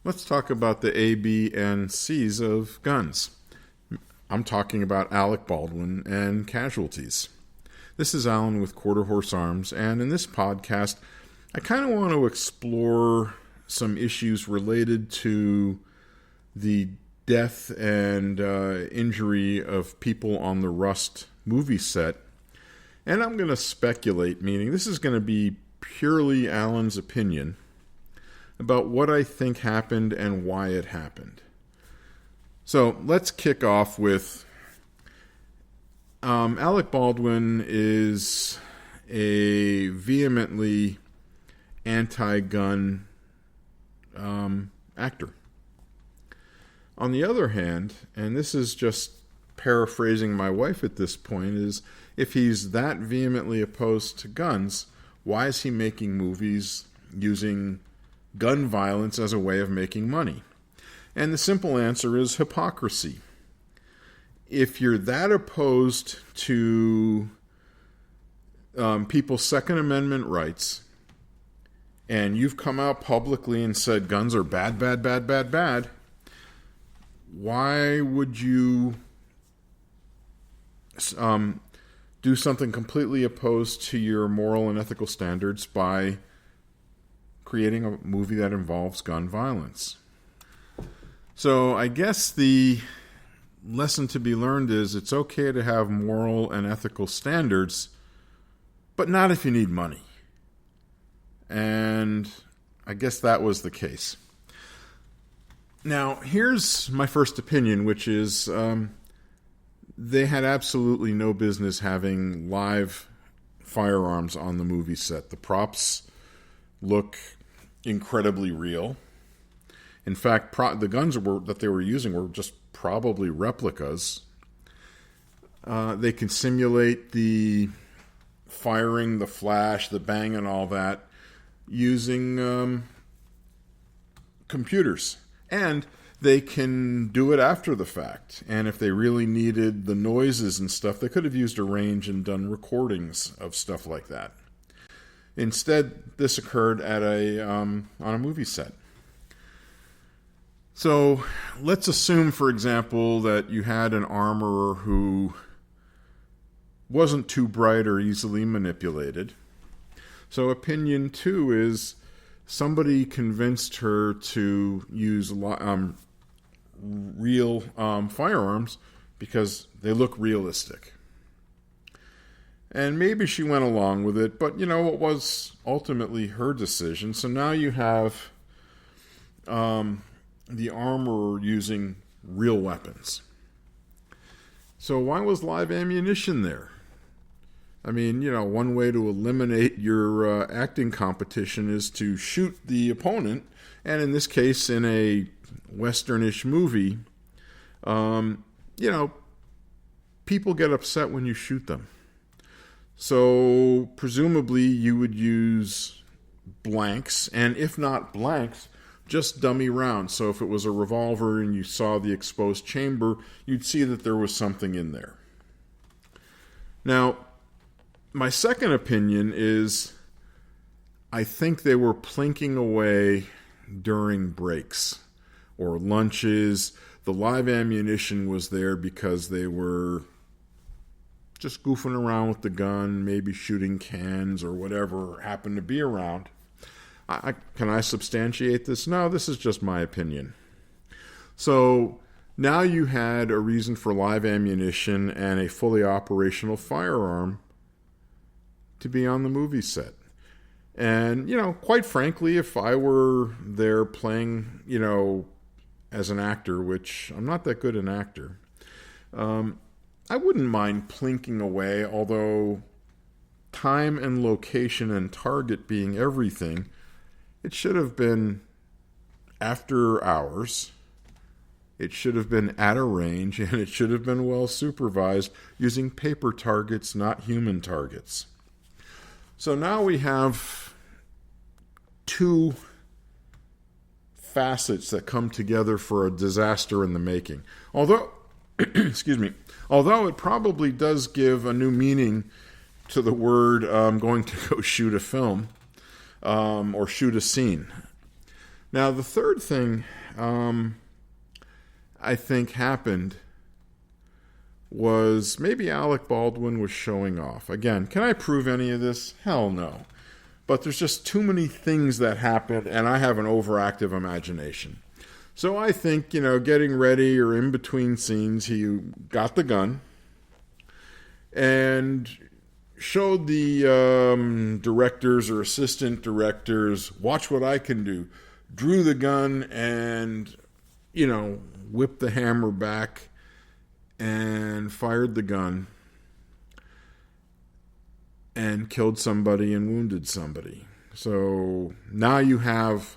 Let's talk about the A, B, and C's of guns. I'm talking about Alec Baldwin and Casualties. This is Alan with Quarter Horse Arms, and in this podcast, I kind of want to explore some issues related to the death and injury of people on the Rust movie set. And I'm going to speculate, meaning this is going to be purely Alan's opinion about what I think happened and why it happened. So let's kick off with Alec Baldwin is a vehemently anti-gun actor. On the other hand, and this is just paraphrasing my wife at this point, is if he's that vehemently opposed to guns, why is he making movies using gun violence as a way of making money? And the simple answer is hypocrisy. If you're that opposed to people's Second Amendment rights, and you've come out publicly and said guns are bad, bad, bad, bad, bad, why would you do something completely opposed to your moral and ethical standards by creating a movie that involves gun violence? So I guess the lesson to be learned is it's okay to have moral and ethical standards, but not if you need money. And I guess that was the case. Now, here's my first opinion, which is they had absolutely no business having live firearms on the movie set. The props look incredibly real. In fact, the guns that they were using were just probably replicas. They can simulate the firing, the flash, the bang, and all that using computers. And they can do it after the fact. And if they really needed the noises and stuff, they could have used a range and done recordings of stuff like that. Instead, this occurred at on a movie set. So let's assume, for example, that you had an armorer who wasn't too bright or easily manipulated. So opinion 2 is somebody convinced her to use real firearms because they look realistic. And maybe she went along with it, but it was ultimately her decision. So now you have the armorer using real weapons. So why was live ammunition there? I mean, one way to eliminate your acting competition is to shoot the opponent. And in this case, in a Westernish movie, people get upset when you shoot them. So presumably you would use blanks, and if not blanks, just dummy rounds. So if it was a revolver and you saw the exposed chamber, you'd see that there was something in there. Now, my second opinion is I think they were plinking away during breaks or lunches. The live ammunition was there because they were just goofing around with the gun, maybe shooting cans or whatever happened to be around. Can I substantiate this? No, this is just my opinion. So now you had a reason for live ammunition and a fully operational firearm to be on the movie set. And, quite frankly, if I were there playing, as an actor, which I'm not that good an actor, I wouldn't mind plinking away, although time and location and target being everything, it should have been after hours. It should have been at a range, and it should have been well supervised using paper targets, not human targets. So now we have two facets that come together for a disaster in the making. Although, although it probably does give a new meaning to the word going to go shoot a film or shoot a scene. Now, the third thing I think happened was maybe Alec Baldwin was showing off. Again, can I prove any of this? Hell no. But there's just too many things that happened, and I have an overactive imagination. So I think, getting ready or in between scenes, he got the gun and showed the directors or assistant directors, watch what I can do. Drew the gun and, whipped the hammer back and fired the gun and killed somebody and wounded somebody. So now you have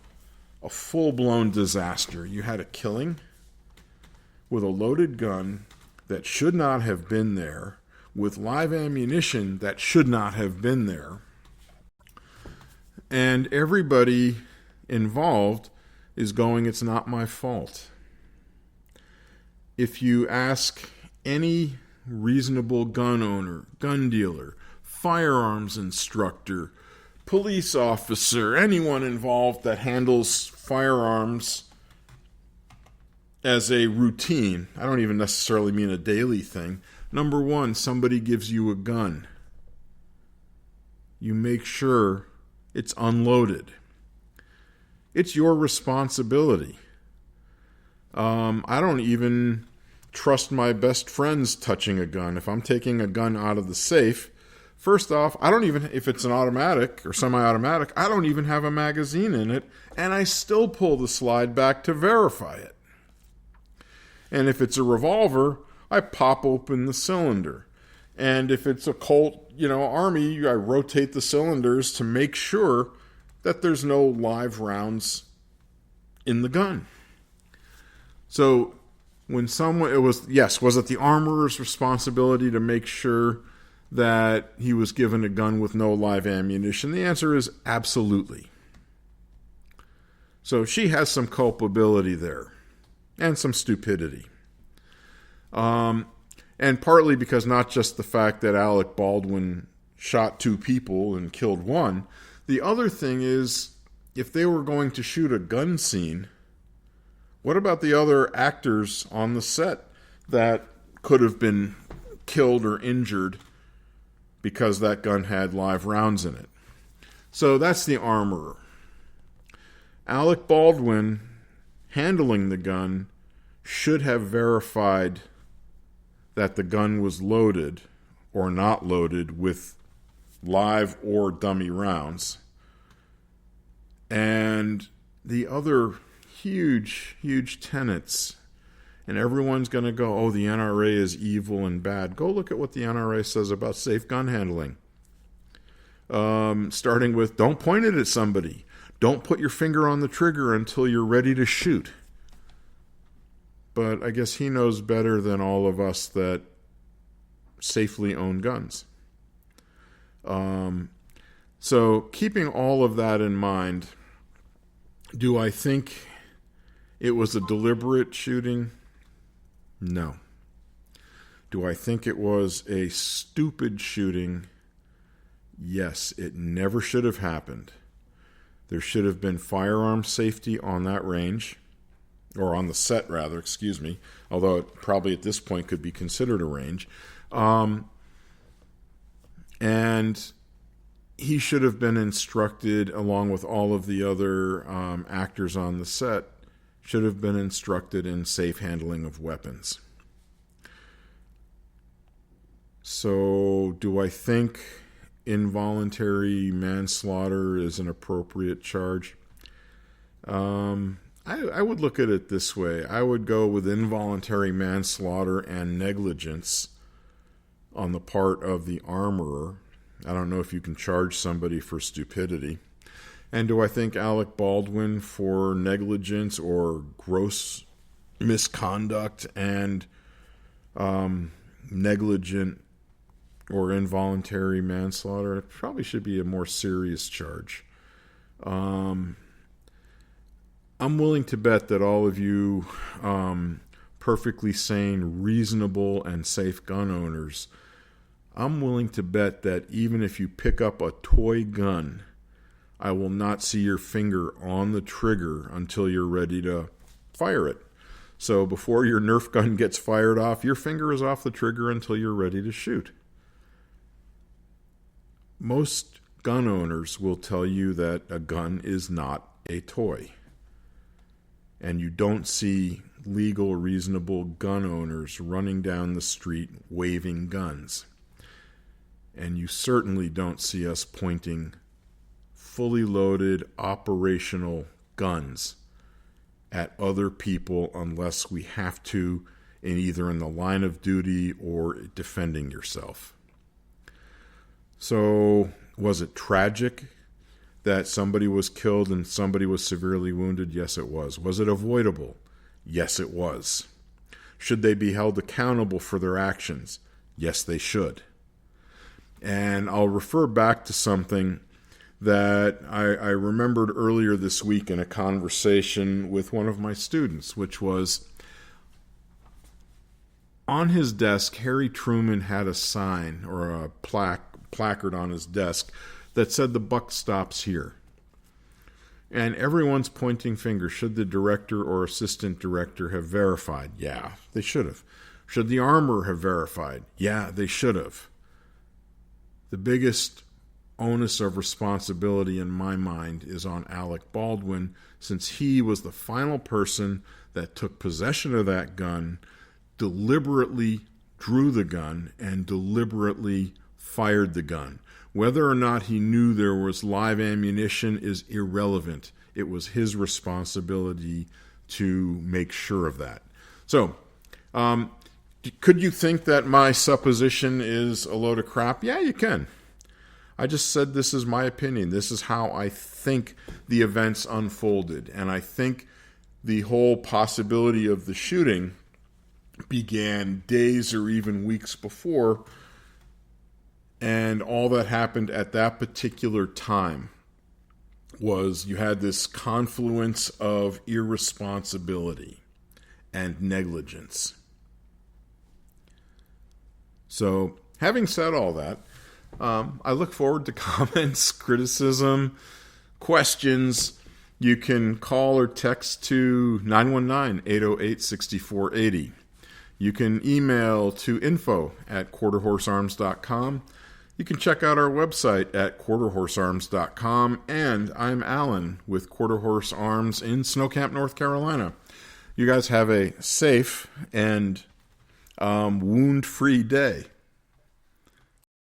a full-blown disaster. You had a killing with a loaded gun that should not have been there, with live ammunition that should not have been there. And everybody involved is going, it's not my fault. If you ask any reasonable gun owner, gun dealer, firearms instructor, police officer, anyone involved that handles firearms as a routine, I don't even necessarily mean a daily thing. Number one, somebody gives you a gun. You make sure it's unloaded. It's your responsibility. I don't even trust my best friends touching a gun. If I'm taking a gun out of the safe, first off, I don't even, if it's an automatic or semi-automatic, I don't even have a magazine in it, and I still pull the slide back to verify it. And if it's a revolver, I pop open the cylinder. And if it's a Colt, Army, I rotate the cylinders to make sure that there's no live rounds in the gun. So when was it the armorer's responsibility to make sure that he was given a gun with no live ammunition? The answer is absolutely. So she has some culpability there and some stupidity. And partly because not just the fact that Alec Baldwin shot 2 people and killed 1, the other thing is, if they were going to shoot a gun scene, what about the other actors on the set that could have been killed or injured because that gun had live rounds in it? So that's the armorer. Alec Baldwin, handling the gun, should have verified that the gun was loaded or not loaded with live or dummy rounds. And the other huge tenets, and everyone's going to go, oh, the NRA is evil and bad. Go look at what the NRA says about safe gun handling. Starting with, don't point it at somebody. Don't put your finger on the trigger until you're ready to shoot. But I guess he knows better than all of us that safely own guns. So keeping all of that in mind, do I think it was a deliberate shooting? No. Do I think it was a stupid shooting? Yes, it never should have happened. There should have been firearm safety on that range, or on the set rather, although it probably at this point could be considered a range. And he should have been instructed, along with all of the other actors on the set, should have been instructed in safe handling of weapons. So, do I think involuntary manslaughter is an appropriate charge? I would look at it this way. I would go with involuntary manslaughter and negligence on the part of the armorer. I don't know if you can charge somebody for stupidity. And do I think Alec Baldwin for negligence or gross misconduct and negligent or involuntary manslaughter? It probably should be a more serious charge. I'm willing to bet that all of you perfectly sane, reasonable, and safe gun owners, I'm willing to bet that even if you pick up a toy gun I will not see your finger on the trigger until you're ready to fire it. So before your Nerf gun gets fired off, your finger is off the trigger until you're ready to shoot. Most gun owners will tell you that a gun is not a toy. And you don't see legal, reasonable gun owners running down the street waving guns. And you certainly don't see us pointing fully loaded operational guns at other people unless we have to, either in the line of duty or defending yourself. So, was it tragic that somebody was killed and somebody was severely wounded? Yes, it was. Was it avoidable? Yes, it was. Should they be held accountable for their actions? Yes, they should. And I'll refer back to something that I remembered earlier this week in a conversation with one of my students, which was, on his desk, Harry Truman had a sign or a placard on his desk that said the buck stops here. And everyone's pointing fingers. Should the director or assistant director have verified? Yeah, they should have. Should the armorer have verified? Yeah, they should have. The biggest onus of responsibility in my mind is on Alec Baldwin, since he was the final person that took possession of that gun, deliberately drew the gun, and deliberately fired the gun. Whether or not he knew there was live ammunition is irrelevant. It was his responsibility to make sure of that. So, could you think that my supposition is a load of crap? Yeah, you can. I just said this is my opinion. This is how I think the events unfolded. And I think the whole possibility of the shooting began days or even weeks before. And all that happened at that particular time was you had this confluence of irresponsibility and negligence. So, having said all that, I look forward to comments, criticism, questions. You can call or text to 919-808-6480. You can email to info@quarterhorsearms.com. You can check out our website at quarterhorsearms.com. And I'm Alan with Quarter Horse Arms in Snow Camp, North Carolina. You guys have a safe and wound-free day.